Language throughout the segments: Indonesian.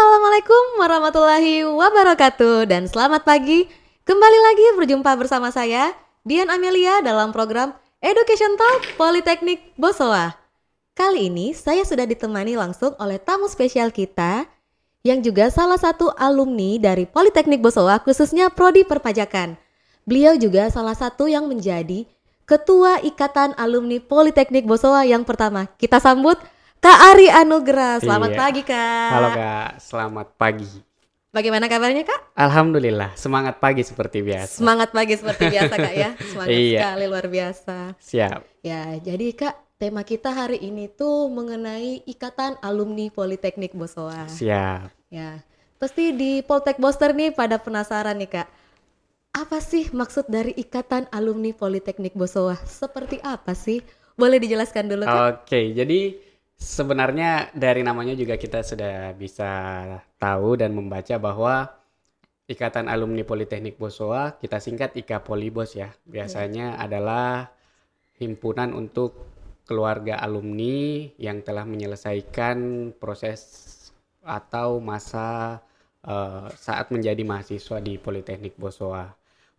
Assalamualaikum warahmatullahi wabarakatuh dan selamat pagi. Kembali lagi berjumpa bersama saya Dian Amelia dalam program Education Talk Politeknik Bosowa. Kali ini saya sudah ditemani langsung oleh tamu spesial kita yang juga salah satu alumni dari Politeknik Bosowa, khususnya Prodi Perpajakan. Beliau juga salah satu yang menjadi Ketua Ikatan Alumni Politeknik Bosowa yang pertama. Kita sambut Kak Ari Anugrah. Selamat pagi, Kak. Halo Kak, selamat pagi. Bagaimana kabarnya, Kak? Alhamdulillah, semangat pagi seperti biasa. Semangat pagi seperti biasa, Kak ya. Semangat sekali, luar biasa. Siap. Ya, jadi Kak, tema kita hari ini tuh mengenai Ikatan Alumni Politeknik Bosowa. Siap. Ya, pasti di Poltek Boster nih pada penasaran nih, Kak. Apa sih maksud dari Ikatan Alumni Politeknik Bosowa? Seperti apa sih? Boleh dijelaskan dulu, Kak? Oke, jadi sebenarnya dari namanya juga kita sudah bisa tahu dan membaca bahwa Ikatan Alumni Politeknik Bosowa, kita singkat IKA Polibos ya. Biasanya adalah himpunan untuk keluarga alumni yang telah menyelesaikan proses atau masa saat menjadi mahasiswa di Politeknik Bosowa.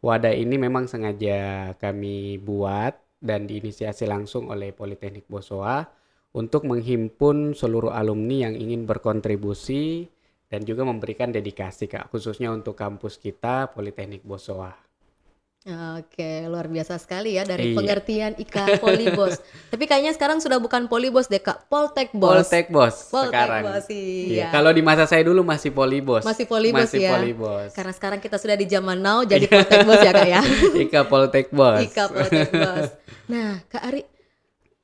Wadah ini memang sengaja kami buat dan diinisiasi langsung oleh Politeknik Bosowa untuk menghimpun seluruh alumni yang ingin berkontribusi dan juga memberikan dedikasi, Kak, khususnya untuk kampus kita Politeknik Bosowa. Oke, luar biasa sekali ya dari Iya. pengertian IKA Polibos. Tapi kayaknya sekarang sudah bukan Polibos deh, Kak, Poltek Bos. Poltek Bos Poltek sekarang. Bos, iya. Kalau di masa saya dulu masih Polibos. Masih Polibos ya. Polibos. Karena sekarang kita sudah di zaman now jadi Poltek Bos ya, Kak ya. IKA Poltek Bos. IKA Poltek Bos. Nah, Kak Ari,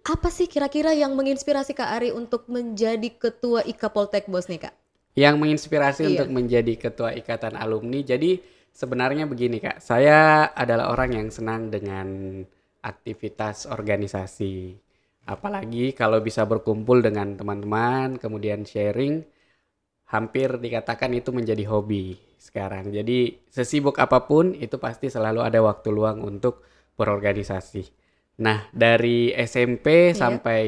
apa sih kira-kira yang menginspirasi Kak Ari untuk menjadi ketua IKA Poltek Bos nih, Kak? Yang menginspirasi Iya. untuk menjadi ketua ikatan alumni. Jadi sebenarnya begini, Kak, saya adalah orang yang senang dengan aktivitas organisasi. Apalagi kalau bisa berkumpul dengan teman-teman, kemudian sharing, hampir dikatakan itu menjadi hobi sekarang. Jadi sesibuk apapun itu pasti selalu ada waktu luang untuk berorganisasi. Nah, dari SMP Iya. sampai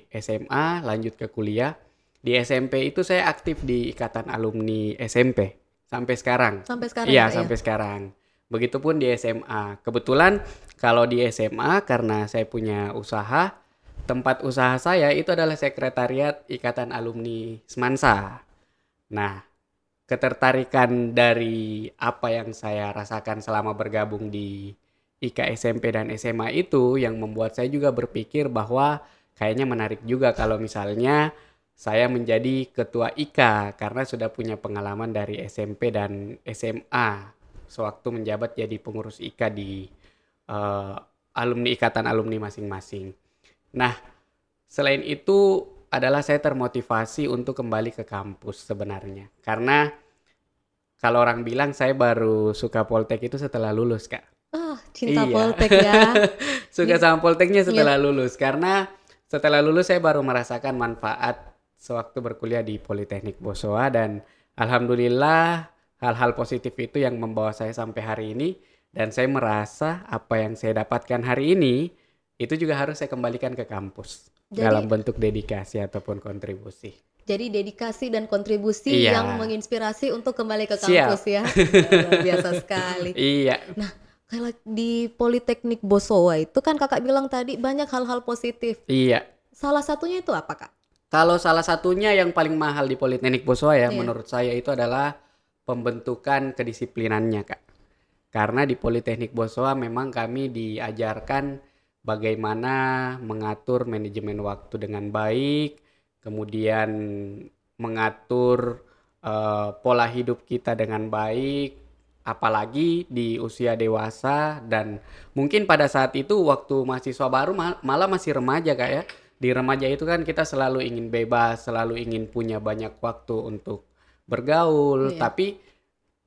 SMA lanjut ke kuliah. Di SMP itu saya aktif di Ikatan Alumni SMP sampai sekarang. Sampai sekarang Iya, Kak, ya? sampai sekarang. Begitupun di SMA. Kebetulan kalau di SMA karena saya punya usaha, tempat usaha saya itu adalah sekretariat Ikatan Alumni Semansa. Nah, ketertarikan dari apa yang saya rasakan selama bergabung di IKA SMP dan SMA itu yang membuat saya juga berpikir bahwa kayaknya menarik juga kalau misalnya saya menjadi ketua IKA karena sudah punya pengalaman dari SMP dan SMA sewaktu menjabat jadi pengurus IKA di alumni ikatan alumni masing-masing. Nah, selain itu adalah saya termotivasi untuk kembali ke kampus sebenarnya. Karena kalau orang bilang saya baru suka Poltek itu setelah lulus, Kak. Cinta Iya. Poltek ya. Suka sama Polteknya setelah lulus. Karena setelah lulus saya baru merasakan manfaat sewaktu berkuliah di Politeknik Bosowa dan alhamdulillah hal-hal positif itu yang membawa saya sampai hari ini dan saya merasa apa yang saya dapatkan hari ini itu juga harus saya kembalikan ke kampus dalam bentuk dedikasi ataupun kontribusi. Jadi dedikasi dan kontribusi Iya. yang menginspirasi untuk kembali ke Siap. kampus ya. Luar biasa sekali. Iya. Nah, kalau di Politeknik Bosowa itu kan kakak bilang tadi banyak hal-hal positif. Iya. Salah satunya itu apa, Kak? Kalau salah satunya yang paling mahal di Politeknik Bosowa ya, Iya. menurut saya itu adalah pembentukan kedisiplinannya, Kak. Karena di Politeknik Bosowa memang kami diajarkan bagaimana mengatur manajemen waktu dengan baik, kemudian mengatur pola hidup kita dengan baik, apalagi di usia dewasa dan mungkin pada saat itu waktu mahasiswa baru malah masih remaja, Kak ya. Di remaja itu kan kita selalu ingin bebas, selalu ingin punya banyak waktu untuk bergaul. Iya. Tapi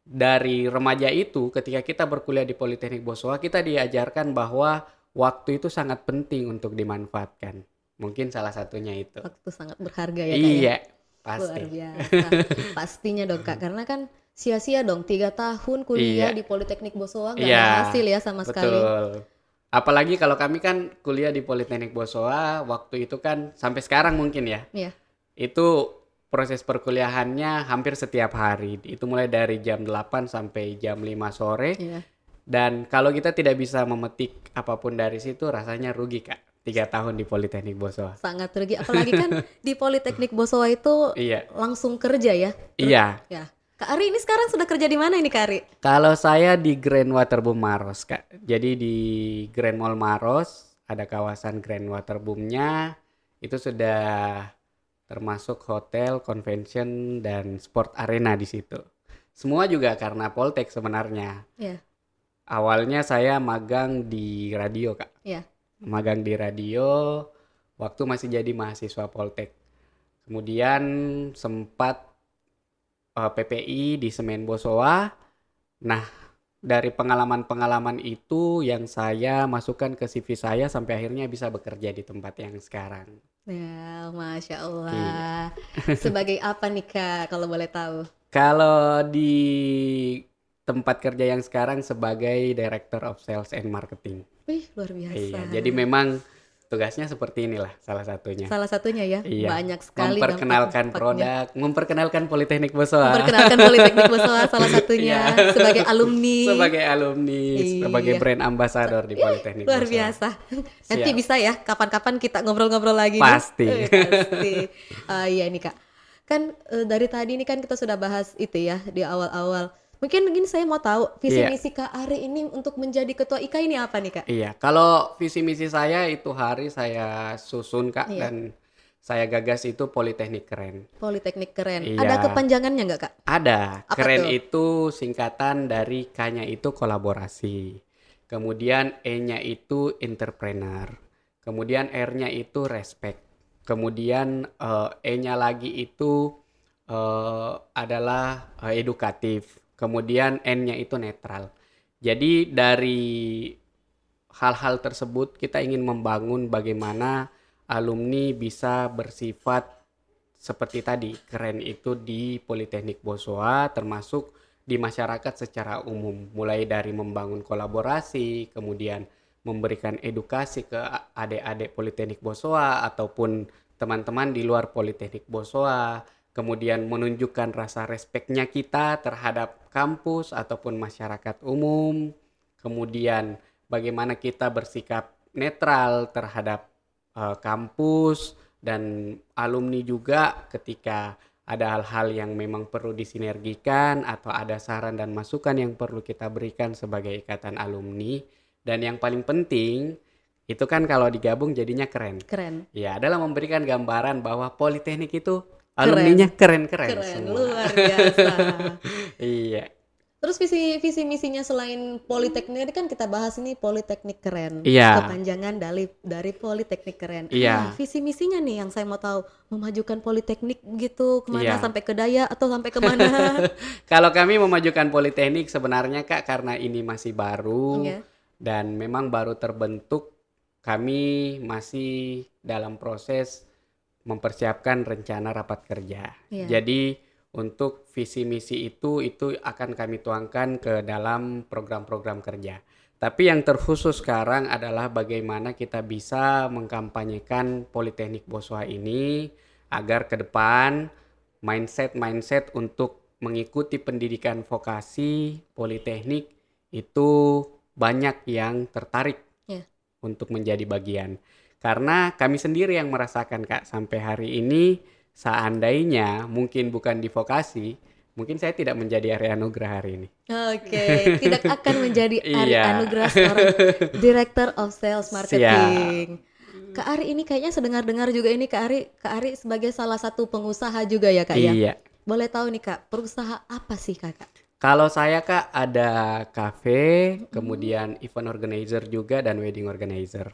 dari remaja itu ketika kita berkuliah di Politeknik Bosowa kita diajarkan bahwa waktu itu sangat penting untuk dimanfaatkan. Mungkin salah satunya itu. Waktu sangat berharga ya, Kak ya. Iya, pasti. Luar biasa. Pastinya dong, Kak. Karena kan sia-sia dong 3 tahun kuliah Iya. di Politeknik Bosowa nggak Iya, ada hasil ya sama sekali. betul. Apalagi kalau kami kan kuliah di Politeknik Bosowa waktu itu kan sampai sekarang mungkin ya. Iya. Itu proses perkuliahannya hampir setiap hari. Itu mulai dari jam 8 sampai jam 5 sore. Iya. Dan kalau kita tidak bisa memetik apapun dari situ, rasanya rugi, Kak. 3 tahun di Politeknik Bosowa. Sangat rugi, apalagi kan di Politeknik Bosowa itu Iya. langsung kerja ya. Iya. Ya. Kak Ari ini sekarang sudah kerja di mana ini Kak Ari? Kalau saya di Grand Waterboom Maros, Kak. Jadi di Grand Mall Maros ada kawasan Grand Waterboom-nya. Itu sudah termasuk hotel, convention, dan sport arena di situ. Semua juga karena Poltek sebenarnya. Iya. Awalnya saya magang di radio, Kak. Iya. Magang di radio waktu masih jadi mahasiswa Poltek. Kemudian sempat PPI di Semen Bosowa. Nah, dari pengalaman-pengalaman itu yang saya masukkan ke CV saya sampai akhirnya bisa bekerja di tempat yang sekarang. Ya, Masya Iya. Allah. Sebagai apa nih Kak, kalau boleh tahu? Kalau di tempat kerja yang sekarang sebagai Director of Sales and Marketing. Wih, luar biasa. Iya, jadi memang tugasnya seperti inilah salah satunya. Salah satunya ya, Iya. banyak sekali Memperkenalkan dampak-dampaknya. produk, memperkenalkan Politeknik Bosowa. Memperkenalkan Politeknik Bosowa salah satunya Iya. sebagai alumni. Sebagai alumni, Iya. sebagai brand ambassador di Politeknik Luar Bosowa. biasa. Nanti Siap. bisa ya, kapan-kapan kita ngobrol-ngobrol lagi. Pasti. Nih. Pasti. Iya nih Kak. Kan dari tadi ini kan kita sudah bahas itu ya di awal-awal. Mungkin saya mau tahu visi Iya. misi Kak Ari ini untuk menjadi ketua IKA ini apa nih Kak? Iya, kalau visi misi saya itu hari saya susun, Kak, Iya. dan saya gagas itu Politeknik Keren. Politeknik Keren. Iya. Ada kepanjangannya nggak Kak? Ada, Apa keren tuh? itu singkatan dari K-nya itu kolaborasi. Kemudian E-nya itu entrepreneur. Kemudian R-nya itu respect. Kemudian E-nya lagi itu adalah edukatif. Kemudian N-nya itu netral. Jadi dari hal-hal tersebut kita ingin membangun bagaimana alumni bisa bersifat seperti tadi, keren itu di Politeknik Bosowa termasuk di masyarakat secara umum. Mulai dari membangun kolaborasi, kemudian memberikan edukasi ke adik-adik Politeknik Bosowa ataupun teman-teman di luar Politeknik Bosowa. Kemudian menunjukkan rasa respeknya kita terhadap kampus ataupun masyarakat umum. Kemudian bagaimana kita bersikap netral terhadap kampus dan alumni juga ketika ada hal-hal yang memang perlu disinergikan atau ada saran dan masukan yang perlu kita berikan sebagai ikatan alumni. Dan yang paling penting itu kan kalau digabung jadinya keren. Keren. Ya, adalah memberikan gambaran bahwa Politeknik itu alumninya keren-keren Keren, semua. luar biasa. Iya. Terus visi misinya selain Politeknik ini kan kita bahas ini Politeknik Keren. Iya. Kepanjangan dari Politeknik Keren. Iya. Visi misinya nih yang saya mau tahu, memajukan Politeknik gitu kemana, Iya. sampai ke daya atau sampai kemana? Kalau kami memajukan Politeknik sebenarnya Kak karena ini masih baru Iya. dan memang baru terbentuk, kami masih dalam proses mempersiapkan rencana rapat kerja. Iya. Jadi untuk visi misi itu akan kami tuangkan ke dalam program-program kerja. Tapi yang terkhusus sekarang adalah bagaimana kita bisa mengkampanyekan Politeknik Bosowa ini agar ke depan mindset untuk mengikuti pendidikan vokasi Politeknik itu banyak yang tertarik Iya. untuk menjadi bagian. Karena kami sendiri yang merasakan Kak sampai hari ini, seandainya mungkin bukan di vokasi, mungkin saya tidak menjadi Ari Anugrah hari ini. Oke, tidak akan menjadi Ari Iya. Anugrah seorang Director of Sales Marketing. Kak Ari ini kayaknya sedengar-dengar juga ini Kak Ari sebagai salah satu pengusaha juga ya Kak ya? Iya. Boleh tahu nih Kak, perusahaan apa sih Kakak? Kalau saya Kak ada cafe, kemudian event organizer juga dan wedding organizer.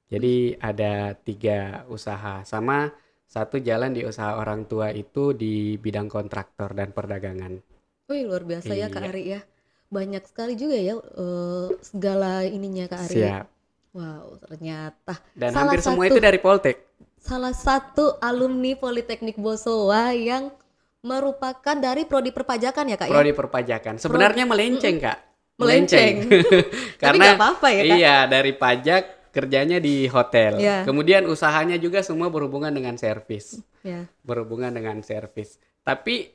Jadi ada 3 usaha, sama satu jalan di usaha orang tua itu di bidang kontraktor dan perdagangan. Wih luar biasa ya Kak Iya. Ari ya. Banyak sekali juga ya segala ininya Kak Ari. Siap. Wow, ternyata Dan salah hampir semua satu- itu dari Poltek. salah satu alumni Politeknik Bosowa yang merupakan dari prodi perpajakan ya Kak ya? Prodi perpajakan. Sebenarnya melenceng Kak. Melenceng. Tapi Karena nggak apa-apa ya Kak? iya, dari pajak kerjanya di hotel. Ya. Kemudian usahanya juga semua berhubungan dengan servis. Ya. Berhubungan dengan servis. Tapi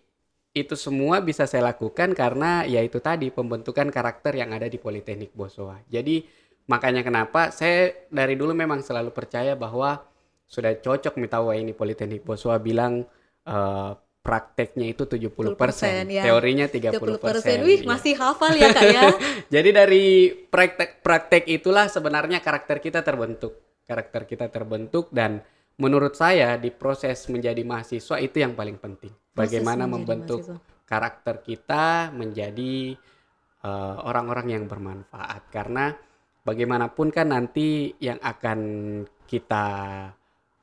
itu semua bisa saya lakukan karena ya itu tadi pembentukan karakter yang ada di Politeknik Bosowa. Jadi makanya kenapa saya dari dulu memang selalu percaya bahwa sudah cocok mitawa ini Politeknik Bosowa bilang prakteknya itu 70%, ya. teorinya 30%. Wih, ya. masih hafal ya Kak ya. Jadi dari praktek itulah sebenarnya karakter kita terbentuk. Karakter kita terbentuk dan menurut saya di proses menjadi mahasiswa itu yang paling penting. Bagaimana membentuk karakter kita menjadi orang-orang yang bermanfaat. Karena bagaimanapun kan nanti yang akan kita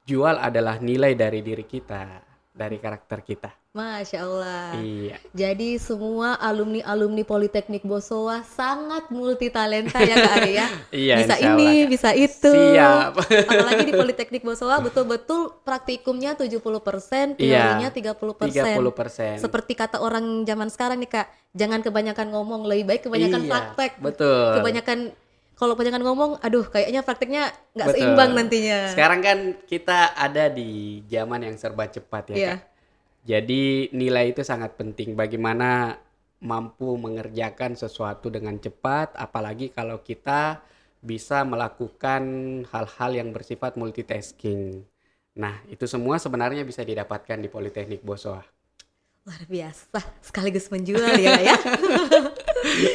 jual adalah nilai dari diri kita, dari karakter kita. Masya Allah. Iya. Jadi semua alumni Politeknik Bosowa sangat multitalenta ya Kak Ari ya. Iya, bisa insya ini, Allah. bisa itu. Siap. Apalagi di Politeknik Bosowa betul-betul praktikumnya 70%, teorinya 30%. 30%. Seperti kata orang zaman sekarang nih Kak, jangan kebanyakan ngomong, lebih baik kebanyakan praktek. Betul. Kalau kebanyakan ngomong, aduh kayaknya prakteknya nggak seimbang nantinya. Sekarang kan kita ada di zaman yang serba cepat ya Kak. Jadi nilai itu sangat penting. Bagaimana mampu mengerjakan sesuatu dengan cepat, apalagi kalau kita bisa melakukan hal-hal yang bersifat multitasking. Nah, itu semua sebenarnya bisa didapatkan di Politeknik Bosowa. Luar biasa, sekaligus menjual ya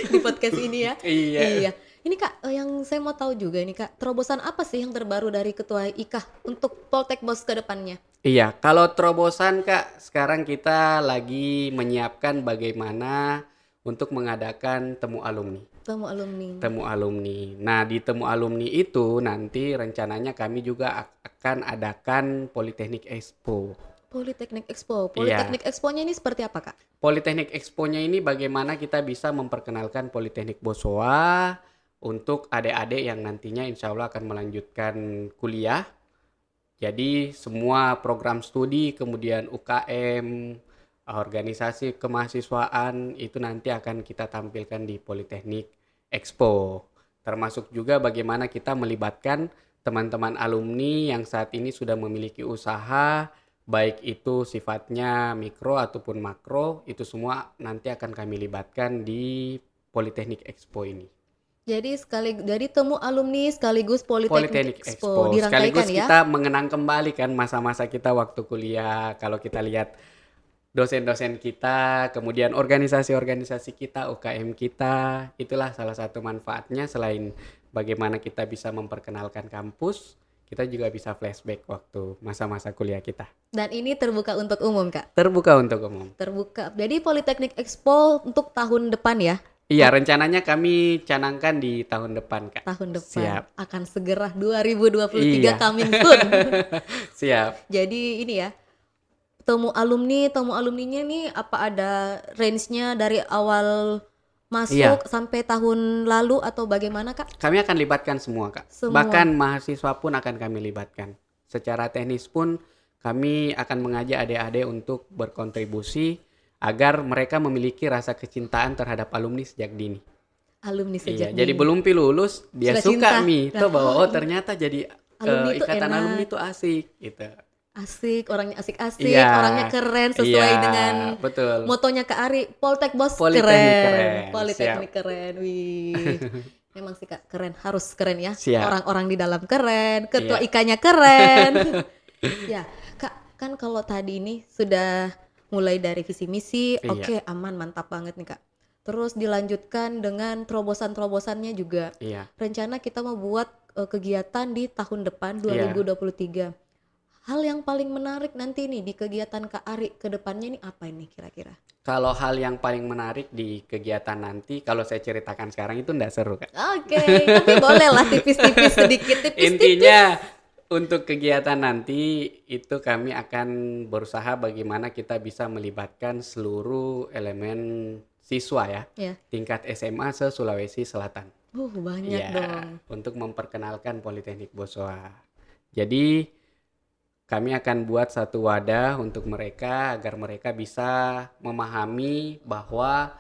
di podcast ini ya. Iya. Ini Kak, yang saya mau tahu juga ini Kak, terobosan apa sih yang terbaru dari Ketua IKA untuk Poltek Bos ke depannya? Iya, kalau terobosan Kak, sekarang kita lagi menyiapkan bagaimana untuk mengadakan temu alumni. Temu alumni. Nah, di temu alumni itu nanti rencananya kami juga akan adakan Politeknik Expo. Politeknik Expo-nya ini seperti apa Kak? Politeknik Expo-nya ini bagaimana kita bisa memperkenalkan Politeknik Bosowa untuk adik-adik yang nantinya insya Allah akan melanjutkan kuliah. Jadi semua program studi, kemudian UKM, organisasi kemahasiswaan itu nanti akan kita tampilkan di Politeknik Expo. Termasuk juga bagaimana kita melibatkan teman-teman alumni yang saat ini sudah memiliki usaha, baik itu sifatnya mikro ataupun makro, itu semua nanti akan kami libatkan di Politeknik Expo ini. Jadi dari temu alumni sekaligus Politeknik Expo dirangkaikan sekaligus ya. Kita mengenang kembali kan masa-masa kita waktu kuliah. Kalau kita lihat dosen-dosen kita, kemudian organisasi-organisasi kita, UKM kita, itulah salah satu manfaatnya selain bagaimana kita bisa memperkenalkan kampus, kita juga bisa flashback waktu masa-masa kuliah kita. Dan ini terbuka untuk umum Kak? Terbuka untuk umum. Terbuka. Jadi Politeknik Expo untuk tahun depan ya? Iya, rencananya kami canangkan di tahun depan Kak. Tahun depan. Siap. Akan segera 2023 coming soon. Siap. Jadi ini ya, temu alumninya nih apa ada range-nya dari awal masuk sampai tahun lalu atau bagaimana Kak? Kami akan libatkan semua Kak. Bahkan mahasiswa pun akan kami libatkan. Secara teknis pun kami akan mengajak adik-adik untuk berkontribusi agar mereka memiliki rasa kecintaan terhadap alumni sejak dini. Jadi belum lulus dia suka tuh bahwa ternyata jadi ikatan alumni itu asik gitu. Asik, orangnya asik-asik, orangnya keren sesuai dengan motonya Kak Ari, Poltek Bos keren. Politeknik keren. Wih. Memang sih Kak keren, harus keren ya. Orang-orang di dalam keren, ketua IKA-nya keren. Ya, Kak, kan kalau tadi ini sudah mulai dari visi misi, oke, aman, mantap banget nih Kak. Terus dilanjutkan dengan terobosan-terobosannya juga. Rencana kita mau buat kegiatan di tahun depan 2023. Hal yang paling menarik nanti nih di kegiatan Kak Ari ke depannya ini apa ini kira-kira? Kalau hal yang paling menarik di kegiatan nanti, kalau saya ceritakan sekarang itu enggak seru Kak. Oke, tapi boleh lah tipis-tipis sedikit. Intinya untuk kegiatan nanti itu kami akan berusaha bagaimana kita bisa melibatkan seluruh elemen siswa ya. Tingkat SMA se-Sulawesi Selatan. Banyak dong. Untuk memperkenalkan Politeknik Bosowa. Jadi kami akan buat satu wadah untuk mereka agar mereka bisa memahami bahwa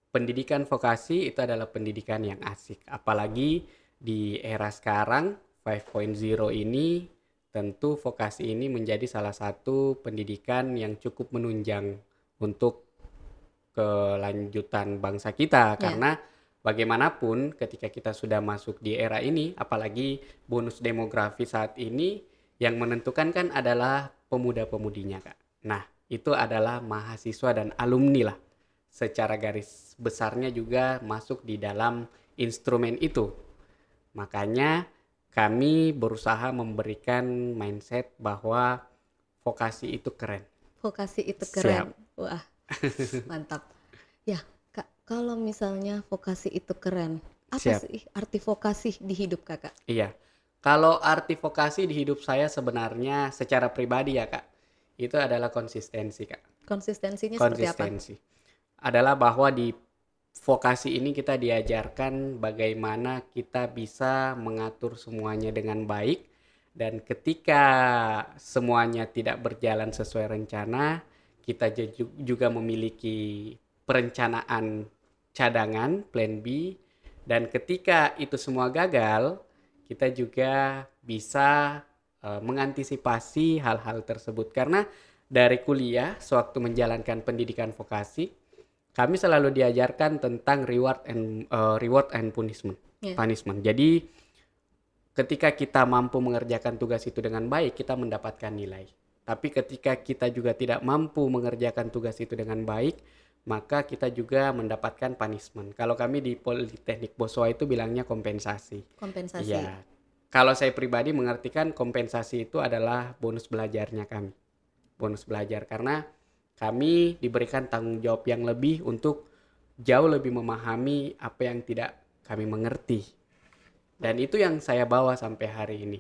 pendidikan vokasi itu adalah pendidikan yang asik. Apalagi Di era sekarang 5.0 ini tentu vokasi ini menjadi salah satu pendidikan yang cukup menunjang untuk kelanjutan bangsa kita, Ya, karena bagaimanapun ketika kita sudah masuk di era ini, apalagi bonus demografi saat ini, yang menentukan kan adalah pemuda-pemudinya, Kak. Nah, itu adalah mahasiswa dan alumni lah. Secara garis besarnya juga masuk di dalam instrumen itu. Makanya kami berusaha memberikan mindset bahwa vokasi itu keren. vokasi itu Siap. keren. Wah, mantap. Ya, Kak, kalau misalnya vokasi itu keren, apa Siap. sih arti vokasi di hidup Kakak? Iya. Kalau arti vokasi di hidup saya sebenarnya secara pribadi ya, Kak, itu adalah konsistensi, Kak. Konsistensinya seperti apa? Konsistensi. Adalah bahwa di vokasi ini kita diajarkan bagaimana kita bisa mengatur semuanya dengan baik, dan ketika semuanya tidak berjalan sesuai rencana, kita juga memiliki perencanaan cadangan, plan B, dan ketika itu semua gagal, kita juga bisa mengantisipasi hal-hal tersebut. Karena dari kuliah, sewaktu menjalankan pendidikan vokasi, kami selalu diajarkan tentang reward and punishment. Ya. Punishment. Jadi ketika kita mampu mengerjakan tugas itu dengan baik, kita mendapatkan nilai. Tapi ketika kita juga tidak mampu mengerjakan tugas itu dengan baik, maka kita juga mendapatkan punishment. Kalau kami di Politeknik Boswa itu bilangnya kompensasi. Kompensasi. Iya. Kalau saya pribadi mengartikan kompensasi itu adalah bonus belajarnya kami. Bonus belajar karena kami diberikan tanggung jawab yang lebih untuk jauh lebih memahami apa yang tidak kami mengerti. Dan itu yang saya bawa sampai hari ini.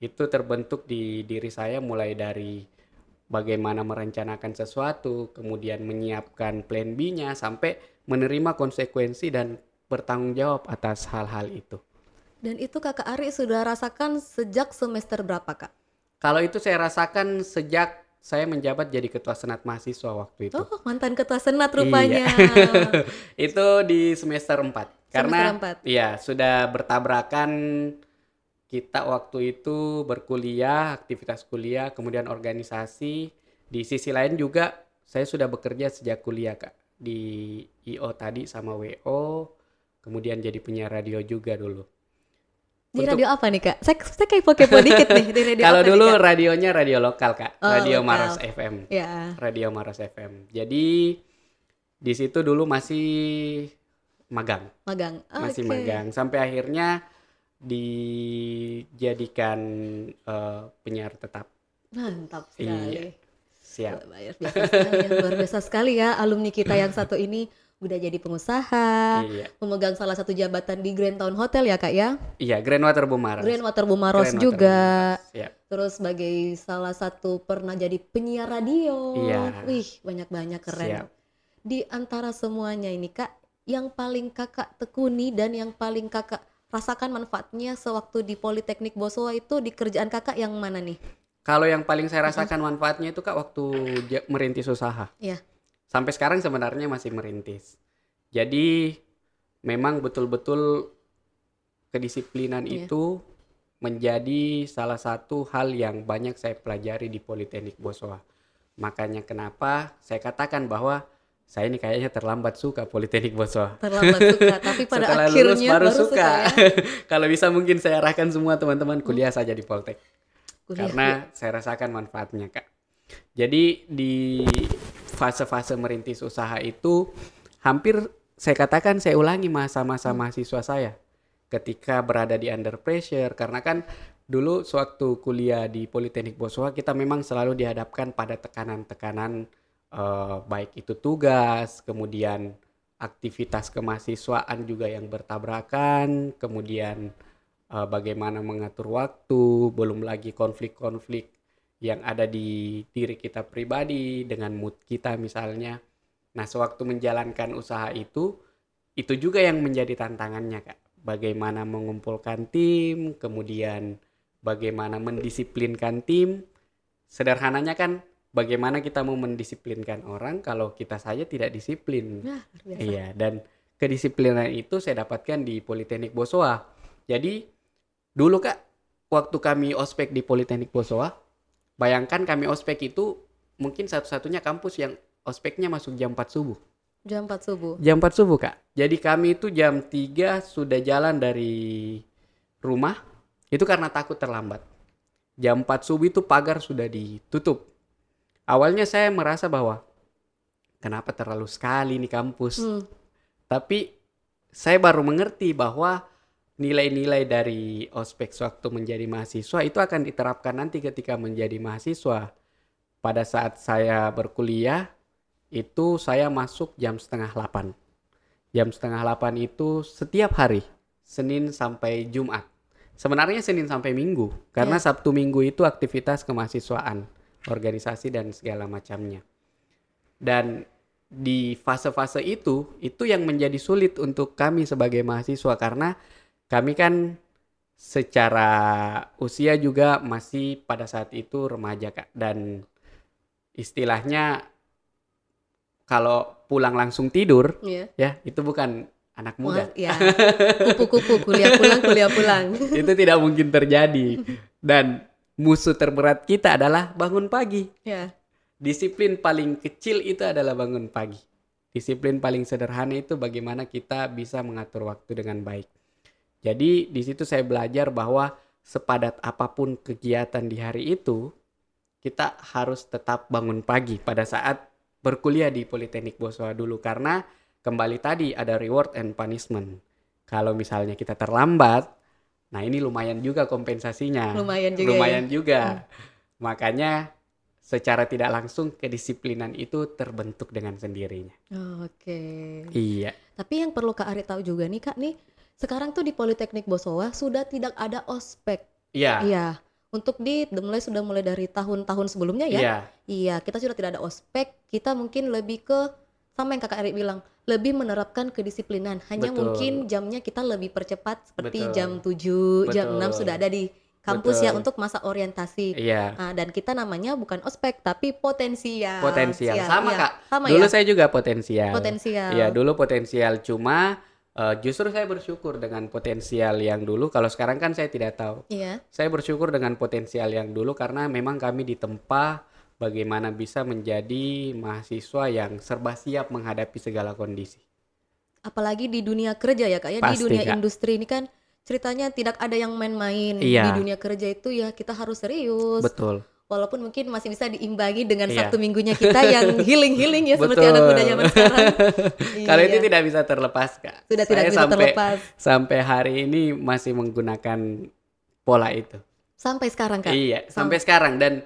Itu terbentuk di diri saya mulai dari bagaimana merencanakan sesuatu, kemudian menyiapkan plan B-nya, sampai menerima konsekuensi dan bertanggung jawab atas hal-hal itu. Dan itu Kakak Ari sudah rasakan sejak semester berapa, Kak? Kalau itu saya rasakan sejak saya menjabat jadi ketua senat mahasiswa waktu itu. Oh, mantan ketua senat rupanya. Iya. Itu di semester 4. Karena Semester 4. iya, sudah bertabrakan kita waktu itu berkuliah, aktivitas kuliah, kemudian organisasi. Di sisi lain juga saya sudah bekerja sejak kuliah, Kak. Di IO tadi sama WO, kemudian jadi penyiar radio juga dulu. Di Untuk- radio apa nih, Kak? Saya kepo-kepo dikit nih di radio Kalau apa nih, dulu Kak? radionya radio lokal, Kak. Oh, Radio lokal. Maros FM. Ya, Radio Maros FM. Jadi di situ dulu masih magang. magang. Masih Oke. magang sampai akhirnya dijadikan penyiar tetap. Mantap Iya, sekali. siap. Luar biasa sekali ya, luar biasa sekali ya alumni kita yang satu ini udah jadi pengusaha, Iya. memegang salah satu jabatan di Grand Town Hotel ya, Kak ya. Iya, Grand Water Bumaras. Grand Water Bumaros Grand Water juga. Bumaras, siap. Terus sebagai salah satu pernah jadi penyiar radio. Iya. Wih, banyak-banyak keren. Siap. Di antara semuanya ini, Kak, yang paling Kakak tekuni dan yang paling Kakak rasakan manfaatnya sewaktu di Politeknik Boswa itu di kerjaan Kakak yang mana nih? Kalau yang paling saya rasakan manfaatnya itu, Kak, waktu merintis usaha. Iya. Sampai sekarang sebenarnya masih merintis. Jadi memang betul-betul kedisiplinan Iya. itu menjadi salah satu hal yang banyak saya pelajari di Politeknik Boswa. Makanya kenapa saya katakan bahwa saya ini kayaknya terlambat suka Politeknik Boswa. Terlambat suka, tapi pada Setelah akhirnya lulus baru suka. ya. Kalau bisa mungkin saya arahkan semua teman-teman kuliah saja di Poltek. Kuliah, Karena saya rasakan manfaatnya, Kak. Jadi di fase-fase merintis usaha itu hampir saya katakan saya ulangi masa-masa mahasiswa saya ketika berada di under pressure, karena kan dulu sewaktu kuliah di Politeknik Boswa kita memang selalu dihadapkan pada tekanan-tekanan baik itu tugas, kemudian aktivitas kemahasiswaan juga yang bertabrakan, kemudian bagaimana mengatur waktu, belum lagi konflik-konflik yang ada di diri kita pribadi dengan mood kita misalnya. Nah, sewaktu menjalankan usaha itu juga yang menjadi tantangannya, Kak. Bagaimana mengumpulkan tim, kemudian bagaimana mendisiplinkan tim. Sederhananya kan bagaimana kita mau mendisiplinkan orang kalau kita saja tidak disiplin. Nah, luar biasa. Iya, dan kedisiplinan itu saya dapatkan di Politeknik Boswa. Jadi dulu Kak, waktu kami ospek di Politeknik Bosowa, bayangkan kami ospek itu mungkin satu-satunya kampus yang ospeknya masuk jam 4 subuh. Jam 4 subuh. Jam 4 subuh Kak. Jadi kami itu jam 3 sudah jalan dari rumah, itu karena takut terlambat. Jam 4 subuh itu pagar sudah ditutup. Awalnya saya merasa bahwa kenapa terlalu sekali nih kampus. Tapi saya baru mengerti bahwa nilai-nilai dari ospek sewaktu menjadi mahasiswa itu akan diterapkan nanti ketika menjadi mahasiswa. Pada saat saya berkuliah, itu saya masuk jam 7:30. Jam 7:30 itu setiap hari, Senin sampai Jumat. Sebenarnya Senin sampai Minggu, karena Sabtu Minggu itu aktivitas kemahasiswaan, organisasi dan segala macamnya. Dan di fase-fase itu yang menjadi sulit untuk kami sebagai mahasiswa, karena kami kan secara usia juga masih pada saat itu remaja Kak. Dan istilahnya kalau pulang langsung tidur, ya itu bukan anak muda. Ya, kupu-kupu kuliah pulang. Itu tidak mungkin terjadi. Dan musuh terberat kita adalah bangun pagi. Disiplin paling kecil itu adalah bangun pagi. Disiplin paling sederhana itu bagaimana kita bisa mengatur waktu dengan baik. Jadi di situ saya belajar bahwa sepadat apapun kegiatan di hari itu, kita harus tetap bangun pagi pada saat berkuliah di Politeknik Bosowa dulu. Karena kembali tadi ada reward and punishment. Kalau misalnya kita terlambat, nah ini lumayan juga kompensasinya. Lumayan juga. Makanya secara tidak langsung kedisiplinan itu terbentuk dengan sendirinya. Oke. Iya. Tapi yang perlu Kak Ari tahu juga nih Kak nih, sekarang tuh di Politeknik Bosowa sudah tidak ada ospek. Iya. Untuk sudah mulai dari tahun-tahun sebelumnya ya. Iya, kita sudah tidak ada ospek. Kita mungkin lebih ke sama yang Kakak Ari bilang, lebih menerapkan kedisiplinan. Hanya mungkin jamnya kita lebih percepat seperti jam 7, jam 6 sudah ada di kampus ya untuk masa orientasi. Dan kita namanya bukan ospek tapi potensial. Sama Kak. Dulu saya juga potensial. Iya, dulu potensial, cuma justru saya bersyukur dengan potensial yang dulu. Kalau sekarang kan saya tidak tahu. Saya bersyukur dengan potensial yang dulu karena memang kami ditempa bagaimana bisa menjadi mahasiswa yang serba siap menghadapi segala kondisi. Apalagi di dunia kerja ya Kak ya. Pasti, di dunia Kak. Industri ini kan ceritanya tidak ada yang main-main. Di dunia kerja itu ya kita harus serius. Betul. Walaupun mungkin masih bisa diimbangi dengan Sabtu Minggunya kita yang healing ya. Seperti anak muda zaman sekarang. Kalau itu tidak bisa terlepas Kak. Sudah tidak bisa terlepas. Sampai hari ini masih menggunakan pola itu. Sampai sekarang Kak? Iya, sampai sekarang. Dan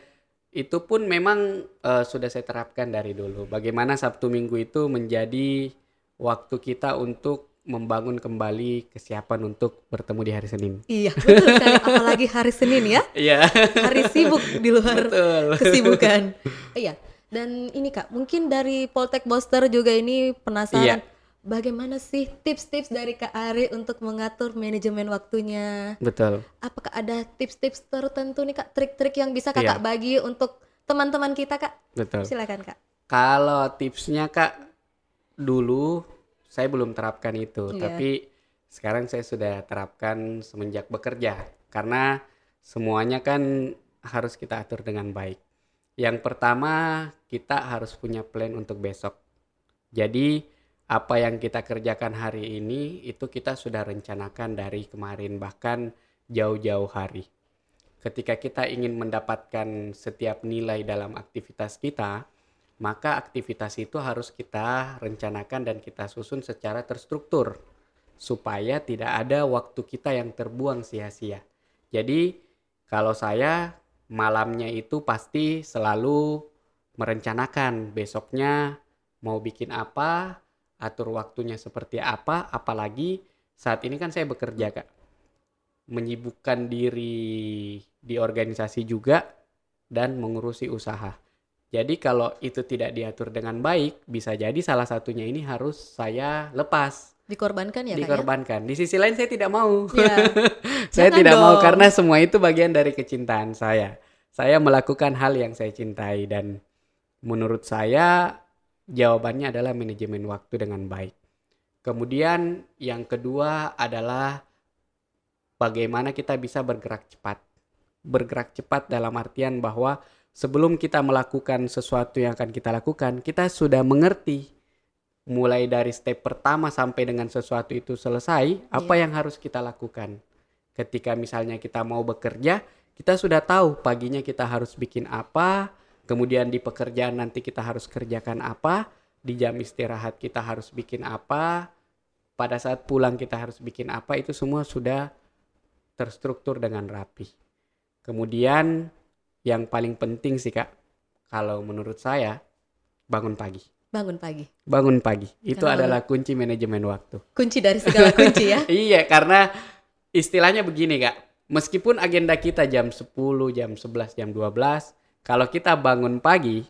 itu pun memang sudah saya terapkan dari dulu. Bagaimana Sabtu Minggu itu menjadi waktu kita untuk membangun kembali kesiapan untuk bertemu di hari Senin. Iya, betul sekali. Apalagi hari Senin ya. Iya. Hari sibuk di luar kesibukan. Iya. Dan ini Kak, mungkin dari Poltek Boster juga ini penasaran. Bagaimana sih tips-tips dari Kak Ari untuk mengatur manajemen waktunya? Betul. Apakah ada tips-tips tertentu nih Kak, trik-trik yang bisa Kakak bagi untuk teman-teman kita Kak? Betul. Silakan Kak. Kalau tipsnya Kak, dulu saya belum terapkan itu, tapi sekarang saya sudah terapkan semenjak bekerja. Karena semuanya kan harus kita atur dengan baik. Yang pertama, kita harus punya plan untuk besok. Jadi apa yang kita kerjakan hari ini itu kita sudah rencanakan dari kemarin, bahkan jauh-jauh hari. Ketika kita ingin mendapatkan setiap nilai dalam aktivitas kita, maka aktivitas itu harus kita rencanakan dan kita susun secara terstruktur supaya tidak ada waktu kita yang terbuang sia-sia. Jadi kalau saya malamnya itu pasti selalu merencanakan besoknya mau bikin apa, atur waktunya seperti apa, apalagi saat ini kan saya bekerja Kak. Menyibukkan diri di organisasi juga dan mengurusi usaha. Jadi kalau itu tidak diatur dengan baik, bisa jadi salah satunya ini harus saya lepas. Dikorbankan ya Kak? Dikorbankan. Di sisi lain saya tidak mau. Saya tidak mau karena semua itu bagian dari kecintaan saya. Saya melakukan hal yang saya cintai dan menurut saya jawabannya adalah manajemen waktu dengan baik. Kemudian yang kedua adalah bagaimana kita bisa bergerak cepat. Bergerak cepat dalam artian bahwa sebelum kita melakukan sesuatu yang akan kita lakukan, kita sudah mengerti mulai dari step pertama sampai dengan sesuatu itu selesai, apa yang harus kita lakukan. Ketika misalnya kita mau bekerja, kita sudah tahu paginya kita harus bikin apa, kemudian di pekerjaan nanti kita harus kerjakan apa, di jam istirahat kita harus bikin apa, pada saat pulang kita harus bikin apa, itu semua sudah terstruktur dengan rapi. Kemudian yang paling penting sih Kak, kalau menurut saya, bangun pagi. Bangun pagi. Bangun pagi. Itu adalah kunci manajemen waktu. Kunci dari segala kunci ya. Iya, karena istilahnya begini Kak. Meskipun agenda kita jam 10, jam 11, jam 12, kalau kita bangun pagi,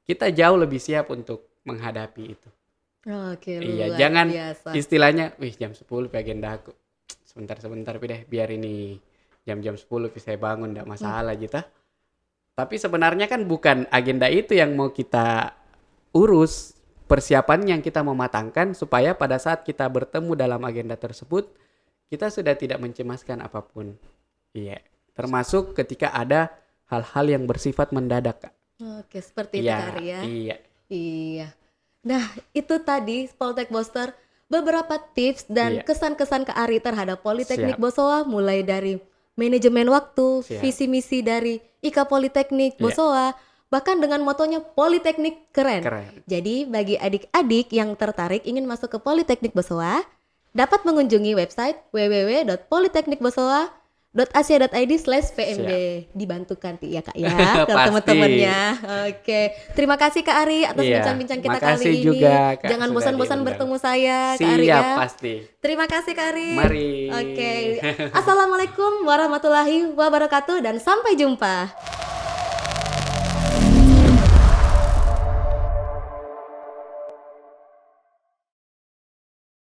kita jauh lebih siap untuk menghadapi itu. Oke, Iya, luar jangan biasa. istilahnya, jam 10 agenda aku. Sebentar deh, biar ini jam 10 saya bangun, enggak masalah gitu. Tapi sebenarnya kan bukan agenda itu yang mau kita urus, persiapan yang kita mematangkan supaya pada saat kita bertemu dalam agenda tersebut, kita sudah tidak mencemaskan apapun. Iya, termasuk ketika ada hal-hal yang bersifat mendadak, Kak. Oke, seperti itu Kak Ari ya. Iya. Iya. Nah, itu tadi Poltek Boster beberapa tips dan kesan-kesan Kak Ari terhadap Politeknik Bosowa, mulai dari manajemen waktu, visi misi dari IKA Politeknik Bosowa, bahkan dengan motonya Politeknik Keren. Jadi bagi adik-adik yang tertarik ingin masuk ke Politeknik Bosowa, dapat mengunjungi website www.politeknikbosowa.asia.id/pmb. Dibantukan ya Kak ya, dan teman-temannya. Oke, terima kasih Kak Ari atas bincang-bincang kita kali ini. Juga, Kak, jangan bosan-bosan bertemu saya Kak Siap, Ari ya. Pasti. Terima kasih Kak Ari. Mari. Oke, assalamualaikum warahmatullahi wabarakatuh dan sampai jumpa.